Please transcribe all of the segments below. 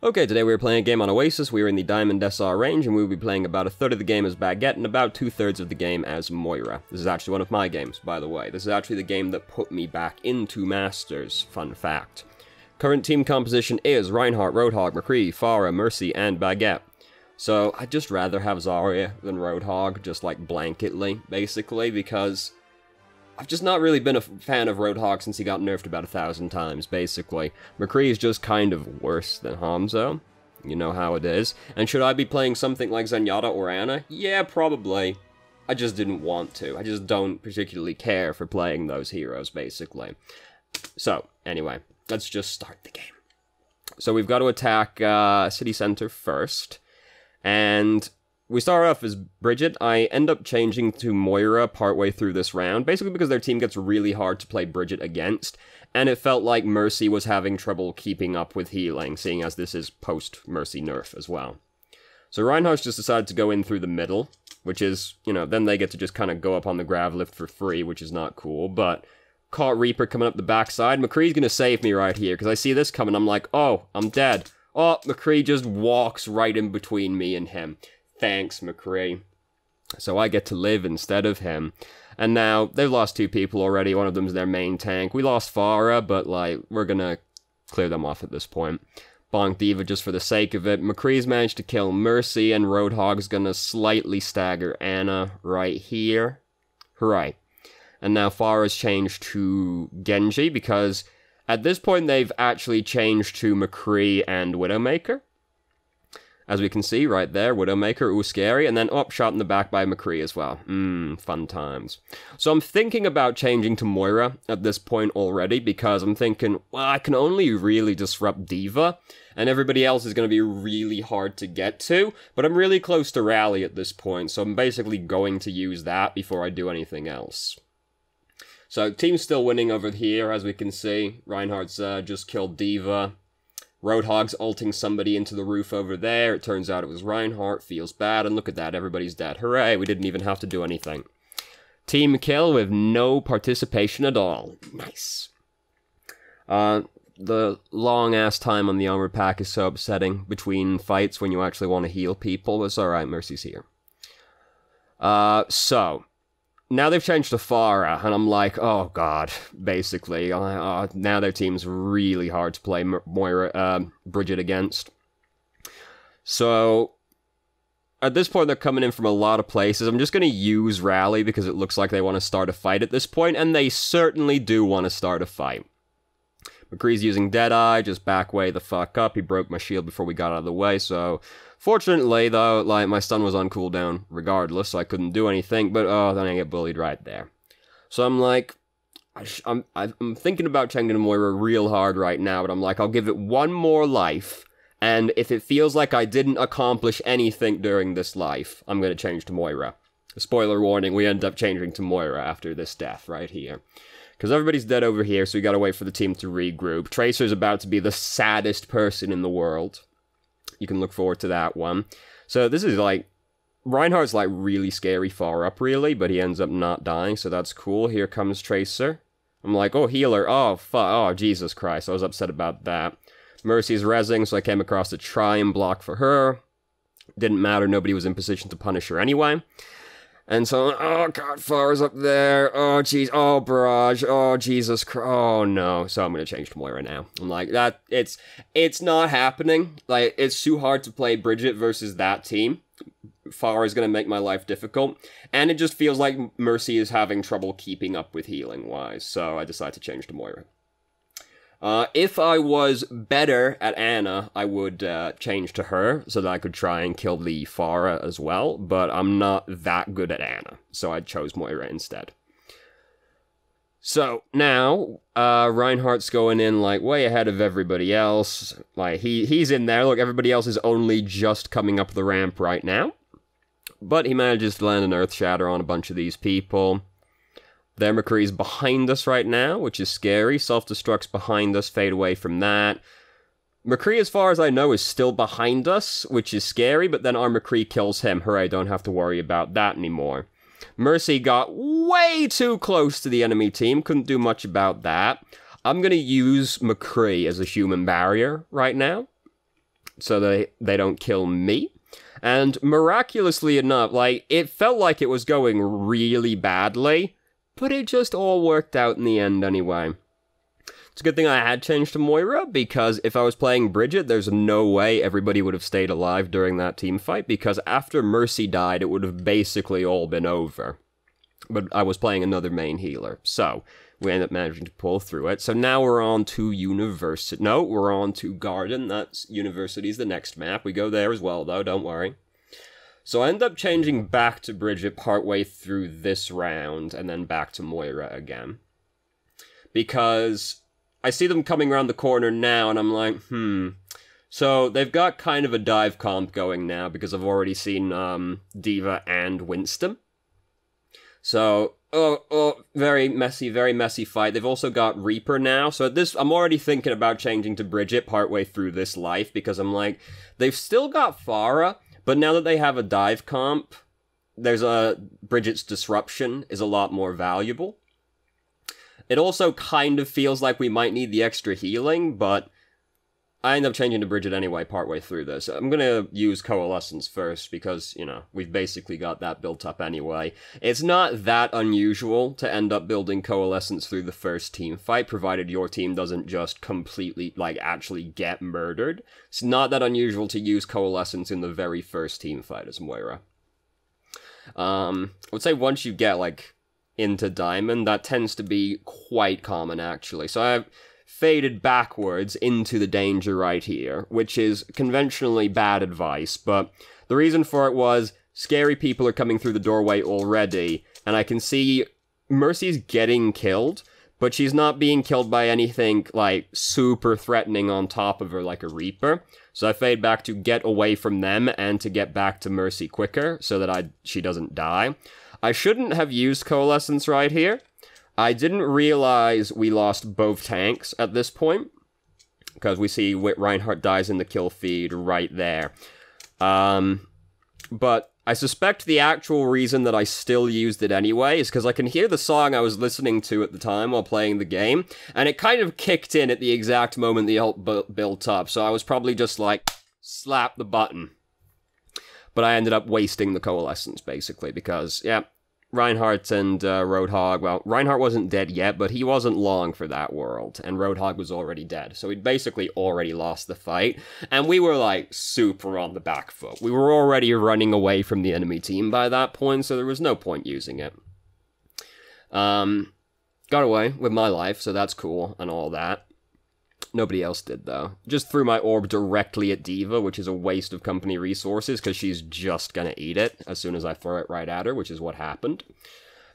Okay, today we're playing a game on Oasis. We're in the Diamond SR range, and we'll be playing about a third of the game as Baguette and about 2/3 of the game as Moira. This is actually one of my games, by the way. This is actually the game that put me back into Masters, fun fact. Current team composition is Reinhardt, Roadhog, McCree, Farah, Mercy, and Baguette. So, I'd just rather have Zarya than Roadhog, just like blanketly, basically, because I've just not really been a fan of Roadhog since he got nerfed about 1,000 times, basically. McCree is just kind of worse than Hanzo. You know how it is. And should I be playing something like Zenyatta or Ana? Yeah, probably. I just didn't want to. I just don't particularly care for playing those heroes, basically. So, anyway, let's just start the game. So we've got to attack City Center first. And we start off as Brigitte. I end up changing to Moira partway through this round, basically because their team gets really hard to play Brigitte against, and it felt like Mercy was having trouble keeping up with healing, seeing as this is post-Mercy nerf as well. So Reinhardt's just decided to go in through the middle, which is, you know, then they get to just kind of go up on the grav lift for free, which is not cool, but caught Reaper coming up the backside. McCree's gonna save me right here, because I see this coming, I'm like, oh, I'm dead. Oh, McCree just walks right in between me and him. Thanks, McCree. So I get to live instead of him. And now, they've lost 2 people already. One of them's their main tank. We lost Farah, but, like, we're gonna clear them off at this point. Bonk D.Va just for the sake of it. McCree's managed to kill Mercy, and Roadhog's gonna slightly stagger Ana right here. Hooray. And now Farah's changed to Genji, because at this point they've actually changed to McCree and Widowmaker. As we can see right there, Widowmaker, ooh, scary, and then, oh, shot in the back by McCree as well. Fun times. So I'm thinking about changing to Moira at this point already, because I'm thinking, well, I can only really disrupt D.Va, and everybody else is going to be really hard to get to, but I'm really close to Rally at this point, so I'm basically going to use that before I do anything else. So, team's still winning over here, as we can see. Reinhardt's just killed D.Va. Roadhog's ulting somebody into the roof over there. It turns out it was Reinhardt. Feels bad. And look at that. Everybody's dead. Hooray. We didn't even have to do anything. Team kill with no participation at all. Nice. The long-ass time on the armor pack is so upsetting between fights when you actually want to heal people. It's alright. Mercy's here. So now they've changed to Farah, and I'm like, oh god, basically. Now their team's really hard to play Brigitte against. So, at this point, they're coming in from a lot of places. I'm just going to use Rally because it looks like they want to start a fight at this point, and they certainly do want to start a fight. McCree's using Deadeye, just back way the fuck up. He broke my shield before we got out of the way, so fortunately, though, like, my stun was on cooldown regardless, so I couldn't do anything, but, oh, then I get bullied right there. So I'm like, I'm thinking about changing to Moira real hard right now, but I'm like, I'll give it one more life, and if it feels like I didn't accomplish anything during this life, I'm gonna change to Moira. Spoiler warning, we end up changing to Moira after this death right here. Because everybody's dead over here, so we gotta wait for the team to regroup. Tracer's about to be the saddest person in the world. You can look forward to that one. So this is like, Reinhardt's like really scary far up really, but he ends up not dying, so that's cool. Here comes Tracer. I'm like, oh, healer, oh, fuck, oh, Jesus Christ, I was upset about that. Mercy's rezzing, so I came across to try and block for her. Didn't matter, nobody was in position to punish her anyway. And so, oh god, Farah's up there, oh jeez, oh barrage, oh Jesus Christ, oh no. So I'm gonna change to Moira now. I'm like, that, it's not happening. Like, it's too hard to play Brigitte versus that team. Farah's gonna make my life difficult. And it just feels like Mercy is having trouble keeping up with healing-wise, so I decided to change to Moira. If I was better at Ana, I would change to her so that I could try and kill the Farah as well, but I'm not that good at Ana, so I chose Moira instead. So, now, Reinhardt's going in, like, way ahead of everybody else. Like, he's in there. Look, everybody else is only just coming up the ramp right now. But he manages to land an Earth Shatter on a bunch of these people. There, McCree's behind us right now, which is scary. Self-destruct's behind us, fade away from that. McCree, as far as I know, is still behind us, which is scary, but then our McCree kills him. Hooray, don't have to worry about that anymore. Mercy got way too close to the enemy team, couldn't do much about that. I'm gonna use McCree as a human barrier right now. so they don't kill me. And miraculously enough, like, it felt like it was going really badly, but it just all worked out in the end anyway. It's a good thing I had changed to Moira, because if I was playing Brigitte, there's no way everybody would have stayed alive during that team fight, because after Mercy died, it would have basically all been over. But I was playing another main healer, so we ended up managing to pull through it. So now we're on to University. No, we're on to Garden. That's University's the next map. We go there as well, though, don't worry. So I end up changing back to Brigitte partway through this round, and then back to Moira again. Because I see them coming around the corner now, and I'm like, So they've got kind of a dive comp going now, because I've already seen D.Va and Winston. So, very messy fight. They've also got Reaper now, so at this, I'm already thinking about changing to Brigitte partway through this life, because I'm like, they've still got Farah, but now that they have a dive comp, there's Brigitte's Disruption is a lot more valuable. It also kind of feels like we might need the extra healing, but I end up changing to Brigitte anyway partway through this. I'm gonna use Coalescence first, because, you know, we've basically got that built up anyway. It's not that unusual to end up building Coalescence through the first team fight, provided your team doesn't just completely, like, actually get murdered. It's not that unusual to use Coalescence in the very first team fight as Moira. I would say once you get, like, into Diamond, that tends to be quite common, actually. So I've faded backwards into the danger right here, which is conventionally bad advice, but the reason for it was scary people are coming through the doorway already, and I can see Mercy's getting killed, but she's not being killed by anything, like, super threatening on top of her, like a Reaper. So I fade back to get away from them and to get back to Mercy quicker, so that she doesn't die. I shouldn't have used Coalescence right here. I didn't realize we lost both tanks at this point, because we see Reinhardt dies in the kill feed right there. But I suspect the actual reason that I still used it anyway is because I can hear the song I was listening to at the time while playing the game, and it kind of kicked in at the exact moment the ult built up, so I was probably just like, slap the button. But I ended up wasting the Coalescence, basically, because, yeah, Reinhardt and Roadhog, well, Reinhardt wasn't dead yet, but he wasn't long for that world, and Roadhog was already dead, so we'd basically already lost the fight, and we were, like, super on the back foot. We were already running away from the enemy team by that point, so there was no point using it. Got away with my life, so that's cool, and all that. Nobody else did, though. Just threw my orb directly at D.Va, which is a waste of company resources, because she's just gonna eat it as soon as I throw it right at her, which is what happened.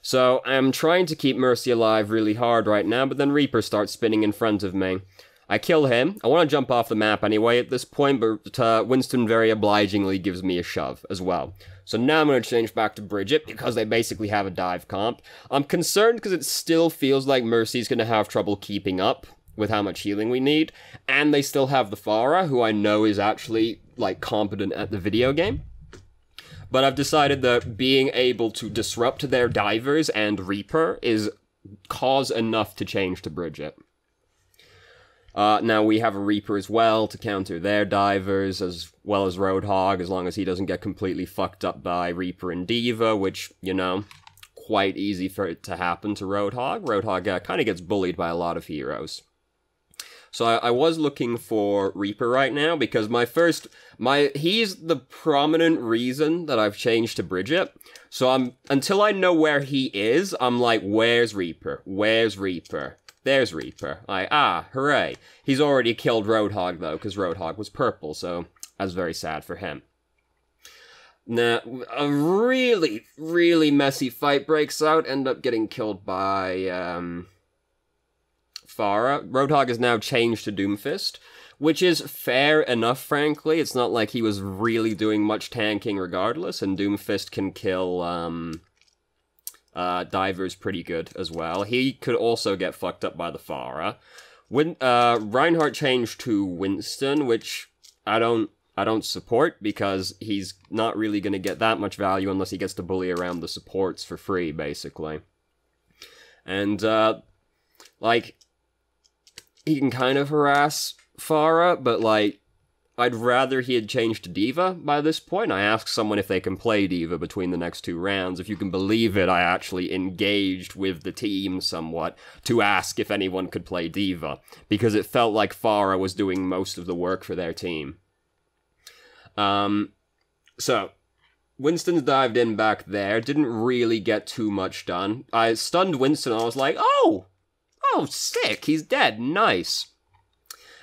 So, I'm trying to keep Mercy alive really hard right now, but then Reaper starts spinning in front of me. I kill him. I want to jump off the map anyway at this point, but Winston very obligingly gives me a shove as well. So now I'm going to change back to Brigitte, because they basically have a dive comp. I'm concerned because it still feels like Mercy's going to have trouble keeping up with how much healing we need, and they still have the Farah, who I know is actually, like, competent at the video game. But I've decided that being able to disrupt their divers and Reaper is cause enough to change to Brigitte. Now we have a Reaper as well to counter their divers, as well as Roadhog, as long as he doesn't get completely fucked up by Reaper and D.Va, which, you know, quite easy for it to happen to Roadhog. Roadhog kind of gets bullied by a lot of heroes. So I was looking for Reaper right now, because he's the prominent reason that I've changed to Brigitte. So until I know where he is, I'm like, where's Reaper? Where's Reaper? There's Reaper. Hooray. He's already killed Roadhog, though, because Roadhog was purple, so that's very sad for him. Now, a really, really messy fight breaks out, end up getting killed by, Farah. Roadhog is now changed to Doomfist, which is fair enough, frankly. It's not like he was really doing much tanking regardless, and Doomfist can kill divers pretty good as well. He could also get fucked up by the Farah. Reinhardt changed to Winston, which I don't support, because he's not really going to get that much value unless he gets to bully around the supports for free, basically. And, like, he can kind of harass Farah, but, like, I'd rather he had changed to D.Va by this point. I asked someone if they can play D.Va between the next 2 rounds. If you can believe it, I actually engaged with the team somewhat to ask if anyone could play D.Va, because it felt like Pharah was doing most of the work for their team. So, Winston dived in back there, didn't really get too much done. I stunned Winston and I was like, oh, sick, he's dead, nice.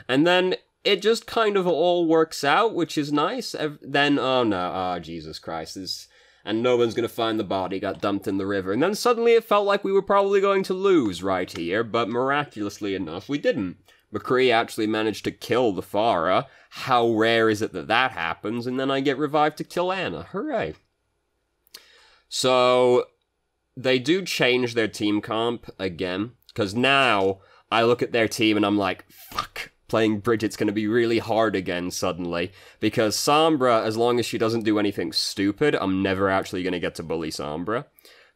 And then it just kind of all works out, which is nice. Then, oh no, oh Jesus Christ, and no one's gonna find the body, got dumped in the river. And then suddenly it felt like we were probably going to lose right here, but miraculously enough, we didn't. McCree actually managed to kill the Pharah. How rare is it that that happens? And then I get revived to kill Anna. Hooray. So, they do change their team comp again, because now I look at their team and I'm like, fuck. Playing Brigitte's going to be really hard again suddenly, because Sombra, as long as she doesn't do anything stupid, I'm never actually going to get to bully Sombra.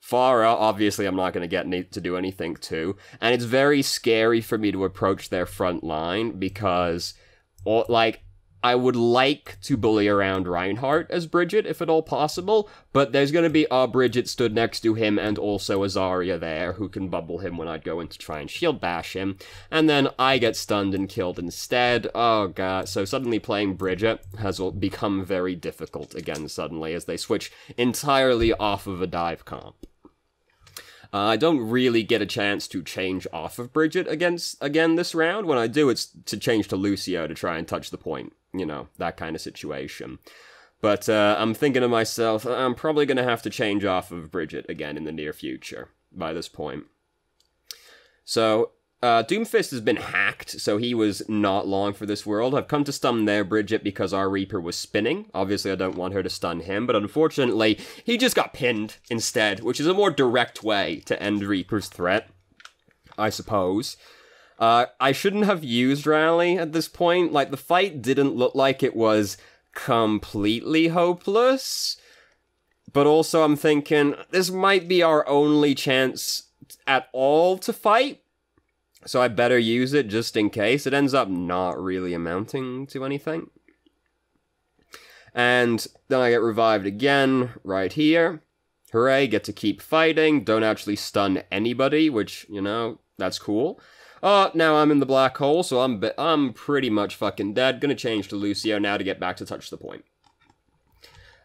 Pharah, obviously I'm not going to get to do anything too, and it's very scary for me to approach their front line, because, like, I would like to bully around Reinhardt as Brigitte, if at all possible, but there's going to be Brigitte stood next to him and also a Zarya there, who can bubble him when I'd go in to try and shield bash him, and then I get stunned and killed instead. Oh god, so suddenly playing Brigitte has become very difficult again suddenly, as they switch entirely off of a dive comp. I don't really get a chance to change off of Brigitte again this round. When I do, it's to change to Lucio to try and touch the point. You know, that kind of situation. But I'm thinking to myself, I'm probably going to have to change off of Brigitte again in the near future by this point. So, Doomfist has been hacked, so he was not long for this world. I've come to stun their Brigitte because our Reaper was spinning. Obviously, I don't want her to stun him, but unfortunately, he just got pinned instead, which is a more direct way to end Reaper's threat, I suppose. I shouldn't have used Rally at this point. Like, the fight didn't look like it was completely hopeless. But also I'm thinking, this might be our only chance at all to fight. So I better use it just in case. It ends up not really amounting to anything. And then I get revived again, right here. Hooray, get to keep fighting. Don't actually stun anybody, which, you know, that's cool. Now I'm in the black hole, so I'm pretty much fucking dead. Gonna change to Lucio now to get back to touch the point.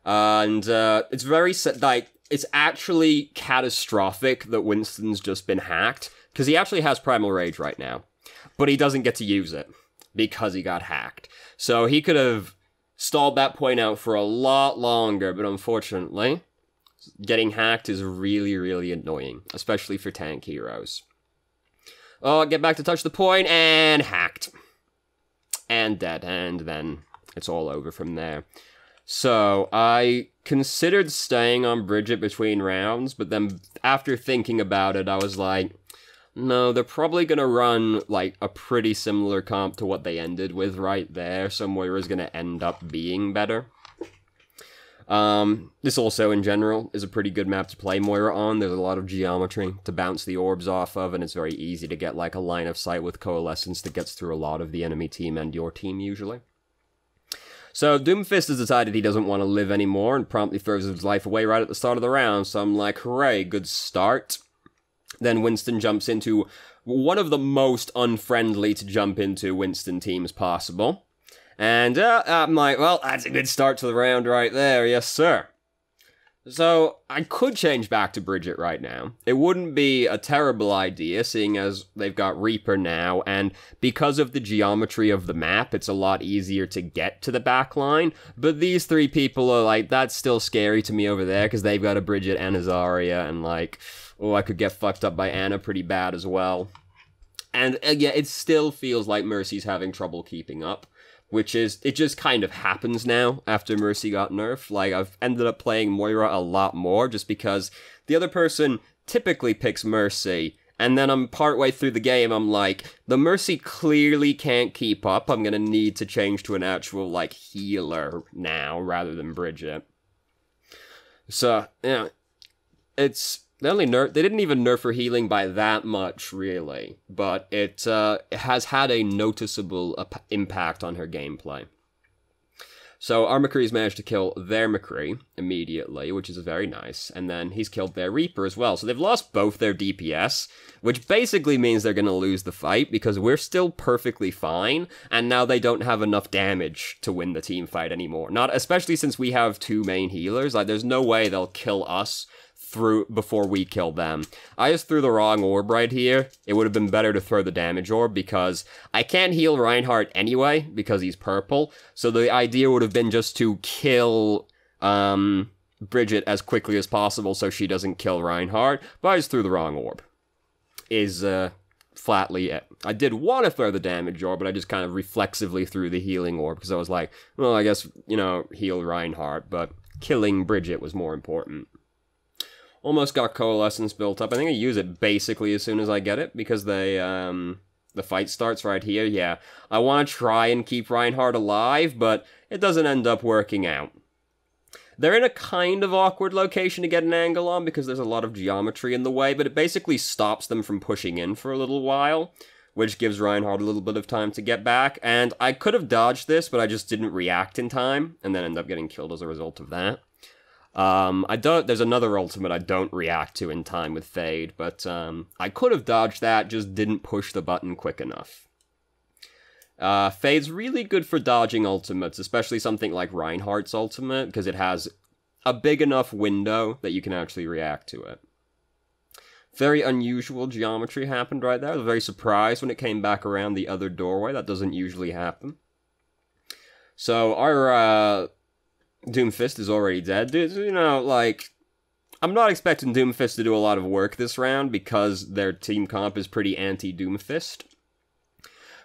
And, it's very, like, it's actually catastrophic that Winston's just been hacked, because he actually has Primal Rage right now. But he doesn't get to use it, because he got hacked. So he could have stalled that point out for a lot longer, but unfortunately, getting hacked is really, really annoying, especially for tank heroes. Oh, get back to touch the point, and hacked. And dead, and then it's all over from there. So, I considered staying on Brigitte between rounds, but then after thinking about it, I was like, no, they're probably gonna run, like, a pretty similar comp to what they ended with right there, so Moira's gonna end up being better. This also, in general, is a pretty good map to play Moira on. There's a lot of geometry to bounce the orbs off of, and it's very easy to get, like, a line of sight with Coalescence that gets through a lot of the enemy team and your team, usually. So, Doomfist has decided he doesn't want to live anymore, and promptly throws his life away right at the start of the round, so I'm like, hooray, good start. Then Winston jumps into one of the most unfriendly to jump into Winston teams possible. And, I'm like, well, that's a good start to the round right there, yes sir. So, I could change back to Brigitte right now. It wouldn't be a terrible idea, seeing as they've got Reaper now, and because of the geometry of the map, it's a lot easier to get to the back line, but these three people are like, that's still scary to me over there, because they've got a Brigitte and a Zarya, and like, oh, I could get fucked up by Anna pretty bad as well. And, yeah, it still feels like Mercy's having trouble keeping up. Which is, it just kind of happens now after Mercy got nerfed. Like, I've ended up playing Moira a lot more just because the other person typically picks Mercy, and then I'm partway through the game, I'm like, the Mercy clearly can't keep up, I'm gonna need to change to an actual, like, healer now rather than Brigitte. So, yeah, it's... They didn't even nerf her healing by that much, really, but it has had a noticeable impact on her gameplay. So our McCree's managed to kill their McCree immediately, which is very nice. And then he's killed their Reaper as well. So they've lost both their DPS, which basically means they're going to lose the fight because we're still perfectly fine. And now they don't have enough damage to win the team fight anymore. Not especially since we have 2 main healers. Like, there's no way they'll kill us before we kill them. I just threw the wrong orb right here. It would have been better to throw the damage orb because I can't heal Reinhardt anyway because he's purple. So the idea would have been just to kill Brigitte as quickly as possible so she doesn't kill Reinhardt, but I just threw the wrong orb. Is flatly it. I did want to throw the damage orb, but I just kind of reflexively threw the healing orb because I was like, well, I guess, you know, heal Reinhardt, but killing Brigitte was more important. Almost got Coalescence built up. I think I use it basically as soon as I get it, because the fight starts right here. Yeah, I want to try and keep Reinhardt alive, but it doesn't end up working out. They're in a kind of awkward location to get an angle on, because there's a lot of geometry in the way, but it basically stops them from pushing in for a little while, which gives Reinhardt a little bit of time to get back, and I could have dodged this, but I just didn't react in time, and then end up getting killed as a result of that. There's another ultimate I don't react to in time with Fade, but, I could have dodged that, just didn't push the button quick enough. Fade's really good for dodging ultimates, especially something like Reinhardt's ultimate, because it has a big enough window that you can actually react to it. Very unusual geometry happened right there. I was very surprised when it came back around the other doorway. That doesn't usually happen. So, our, Doomfist is already dead. You know, like, I'm not expecting Doomfist to do a lot of work this round because their team comp is pretty anti-Doomfist.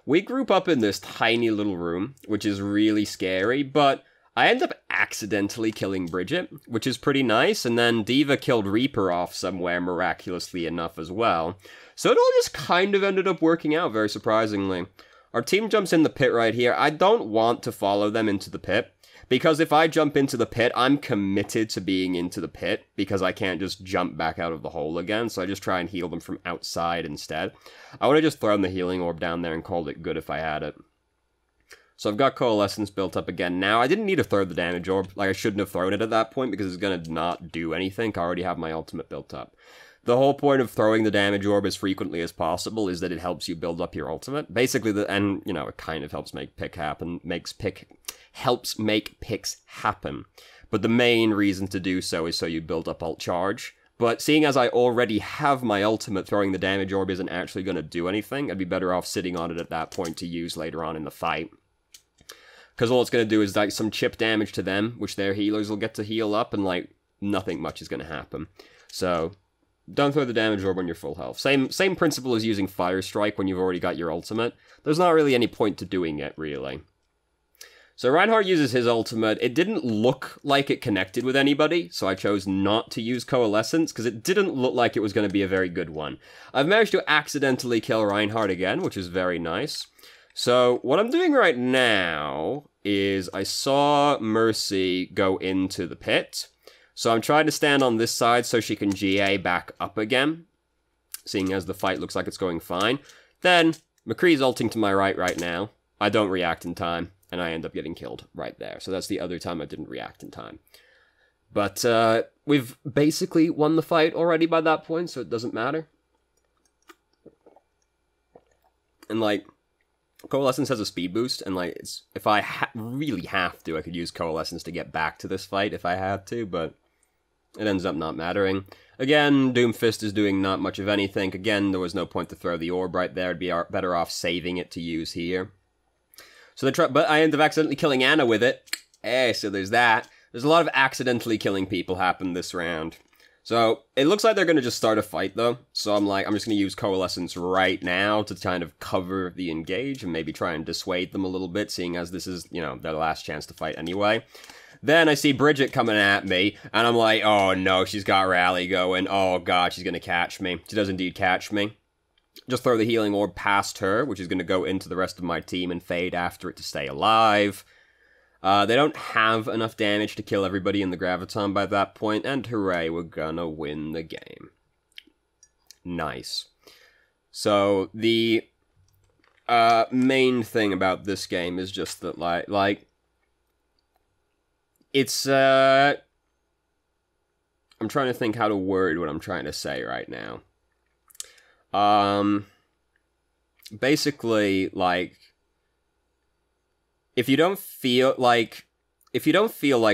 We group up in this tiny little room, which is really scary, but I end up accidentally killing Brigitte, which is pretty nice, and then D.Va killed Reaper off somewhere miraculously enough as well. So it all just kind of ended up working out, very surprisingly. Our team jumps in the pit right here. I don't want to follow them into the pit, because if I jump into the pit, I'm committed to being into the pit, because I can't just jump back out of the hole again, so I just try and heal them from outside instead. I would have just thrown the healing orb down there and called it good if I had it. So I've got Coalescence built up again now. I didn't need to throw the damage orb. Like, I shouldn't have thrown it at that point, because it's going to not do anything. I already have my ultimate built up. The whole point of throwing the damage orb as frequently as possible is that it helps you build up your ultimate. Basically, and, you know, it kind of helps make pick happen, helps make picks happen. But the main reason to do so is so you build up ult charge. But seeing as I already have my ultimate, throwing the damage orb isn't actually going to do anything. I'd be better off sitting on it at that point to use later on in the fight. Because all it's going to do is, like, some chip damage to them, which their healers will get to heal up, and, like, nothing much is going to happen. So, don't throw the damage orb when you're full health. Same principle as using Fire Strike when you've already got your ultimate. There's not really any point to doing it, really. So Reinhardt uses his ultimate. It didn't look like it connected with anybody, so I chose not to use Coalescence, because it didn't look like it was going to be a very good one. I've managed to accidentally kill Reinhardt again, which is very nice. So, what I'm doing right now is I saw Mercy go into the pit. So I'm trying to stand on this side so she can GA back up again, seeing as the fight looks like it's going fine. Then, McCree's ulting to my right now. I don't react in time, and I end up getting killed right there. So that's the other time I didn't react in time. But we've basically won the fight already by that point, so it doesn't matter. And, like, Coalescence has a speed boost, and, like, if I really have to, I could use Coalescence to get back to this fight if I had to, but it ends up not mattering. Again, Doomfist is doing not much of anything. Again, there was no point to throw the orb right there. It'd be better off saving it to use here. So but I end up accidentally killing Anna with it. So there's that. There's a lot of accidentally killing people happen this round. So, it looks like they're going to just start a fight, though. So I'm just going to use Coalescence right now to kind of cover the engage and maybe try and dissuade them a little bit, seeing as this is, you know, their last chance to fight anyway. Then I see Brigitte coming at me, and I'm like, oh no, she's got Rally going. Oh god, she's going to catch me. She does indeed catch me. Just throw the healing orb past her, which is going to go into the rest of my team and fade after it to stay alive. They don't have enough damage to kill everybody in the Graviton by that point, and hooray, we're gonna win the game. Nice. So, the main thing about this game is just that, like, it's, I'm trying to think how to word what I'm trying to say right now. Basically, like, if you don't feel like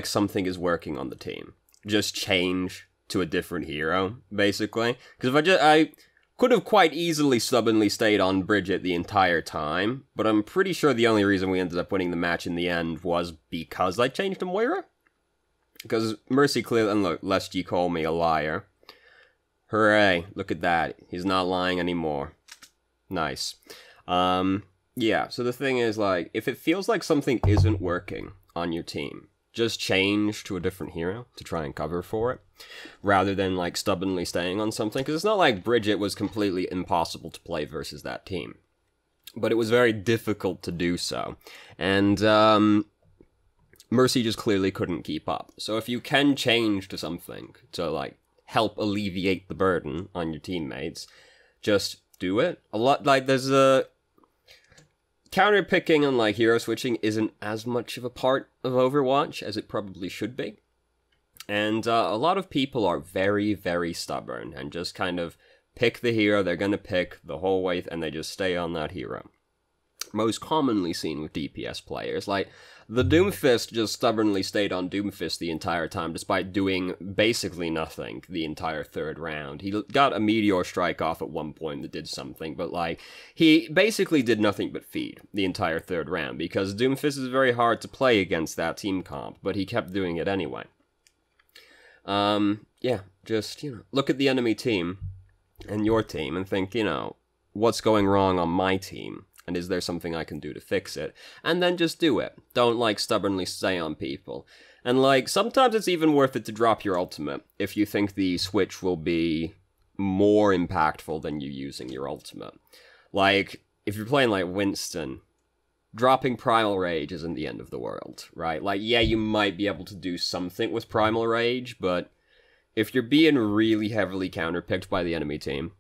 something is working on the team, just change to a different hero, basically. Because I could have quite easily stubbornly stayed on Brigitte the entire time, but I'm pretty sure the only reason we ended up winning the match in the end was because I changed to Moira. Because Mercy clearly, and look, lest you call me a liar. Hooray, look at that. He's not lying anymore. Nice. Yeah, so the thing is, like, if it feels like something isn't working on your team, just change to a different hero to try and cover for it, rather than, like, stubbornly staying on something, because it's not like Brigitte was completely impossible to play versus that team. But it was very difficult to do so, and, Mercy just clearly couldn't keep up. So if you can change to something to, like, help alleviate the burden on your teammates, just do it. A lot, like, there's a... Counter-picking and, like, hero switching isn't as much of a part of Overwatch as it probably should be. And a lot of people are very, very stubborn and just kind of pick the hero they're gonna pick the whole way, and they just stay on that hero. Most commonly seen with DPS players, like, the Doomfist just stubbornly stayed on Doomfist the entire time, despite doing basically nothing the entire third round. He got a Meteor Strike off at one point that did something, but, like, he basically did nothing but feed the entire third round, because Doomfist is very hard to play against that team comp, but he kept doing it anyway. Yeah, just, you know, look at the enemy team and your team and think, you know, what's going wrong on my team? And is there something I can do to fix it? And then just do it. Don't, like, stubbornly stay on people. And, like, sometimes it's even worth it to drop your ultimate if you think the switch will be more impactful than you using your ultimate. Like, if you're playing, like, Winston, dropping Primal Rage isn't the end of the world, right? Like, yeah, you might be able to do something with Primal Rage, but if you're being really heavily counterpicked by the enemy team,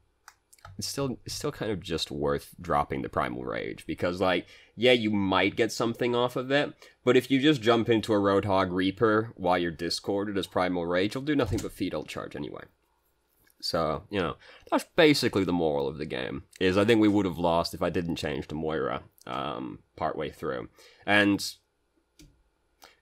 it's still kind of just worth dropping the Primal Rage, because, like, yeah, you might get something off of it, but if you just jump into a Roadhog Reaper while you're discorded as Primal Rage, you'll do nothing but feed ult charge anyway. So, you know, that's basically the moral of the game, is I think we would have lost if I didn't change to Moira, partway through. And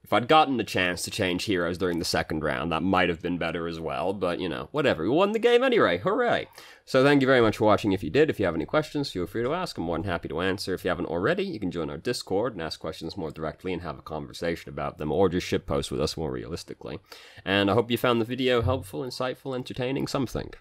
if I'd gotten the chance to change heroes during the second round, that might have been better as well, but, you know, whatever. We won the game anyway, hooray! So thank you very much for watching. If you did, if you have any questions, feel free to ask. I'm more than happy to answer. If you haven't already, you can join our Discord and ask questions more directly and have a conversation about them, or just shitpost with us more realistically. And I hope you found the video helpful, insightful, entertaining, something.